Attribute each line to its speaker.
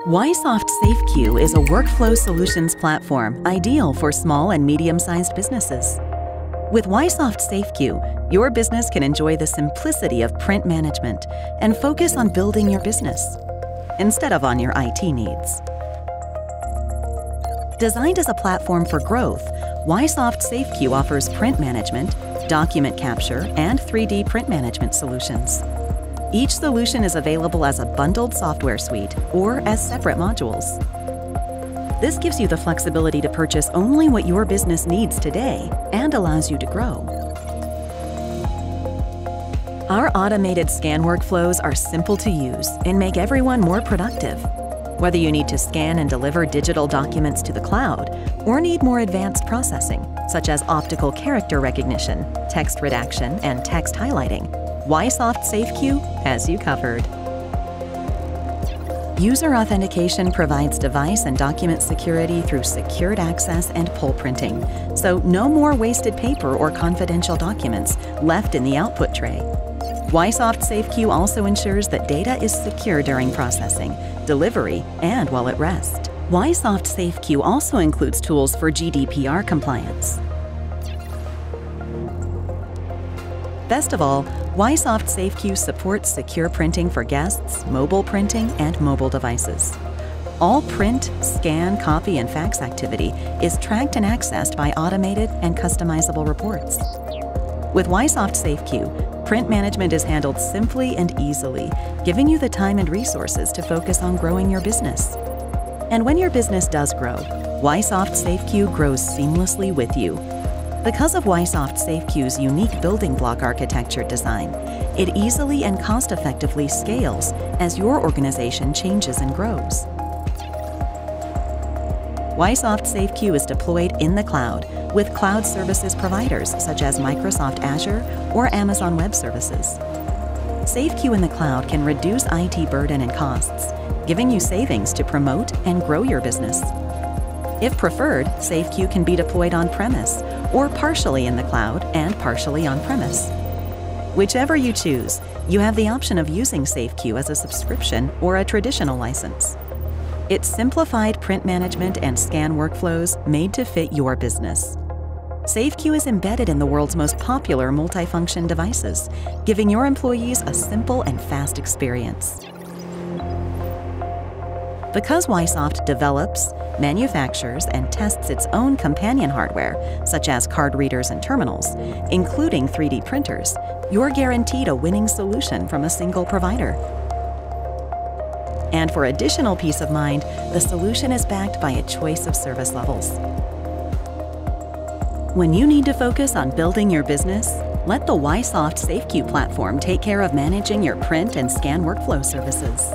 Speaker 1: YSoft SafeQ is a workflow solutions platform ideal for small and medium-sized businesses. With YSoft SafeQ, your business can enjoy the simplicity of print management and focus on building your business, instead of on your IT needs. Designed as a platform for growth, YSoft SafeQ offers print management, document capture, and 3D print management solutions. Each solution is available as a bundled software suite or as separate modules. This gives you the flexibility to purchase only what your business needs today and allows you to grow. Our automated scan workflows are simple to use and make everyone more productive. Whether you need to scan and deliver digital documents to the cloud or need more advanced processing, such as optical character recognition, text redaction, and text highlighting, YSoft SafeQ has you covered. User authentication provides device and document security through secured access and pull printing, so no more wasted paper or confidential documents left in the output tray. YSoft SafeQ also ensures that data is secure during processing, delivery, and while at rest. YSoft SafeQ also includes tools for GDPR compliance. Best of all, YSoft SafeQ supports secure printing for guests, mobile printing, and mobile devices. All print, scan, copy, and fax activity is tracked and accessed by automated and customizable reports. With YSoft SafeQ, print management is handled simply and easily, giving you the time and resources to focus on growing your business. And when your business does grow, YSoft SafeQ grows seamlessly with you. Because of YSoft SafeQ's unique building block architecture design, it easily and cost-effectively scales as your organization changes and grows. YSoft SafeQ is deployed in the cloud with cloud services providers such as Microsoft Azure or Amazon Web Services. SafeQ in the cloud can reduce IT burden and costs, giving you savings to promote and grow your business. If preferred, SafeQ can be deployed on-premise or partially in the cloud and partially on-premise. Whichever you choose, you have the option of using SafeQ as a subscription or a traditional license. It's simplified print management and scan workflows made to fit your business. SafeQ is embedded in the world's most popular multifunction devices, giving your employees a simple and fast experience. Because YSoft develops, manufactures, and tests its own companion hardware, such as card readers and terminals, including 3D printers, you're guaranteed a winning solution from a single provider. And for additional peace of mind, the solution is backed by a choice of service levels. When you need to focus on building your business, let the YSoft SafeQ platform take care of managing your print and scan workflow services.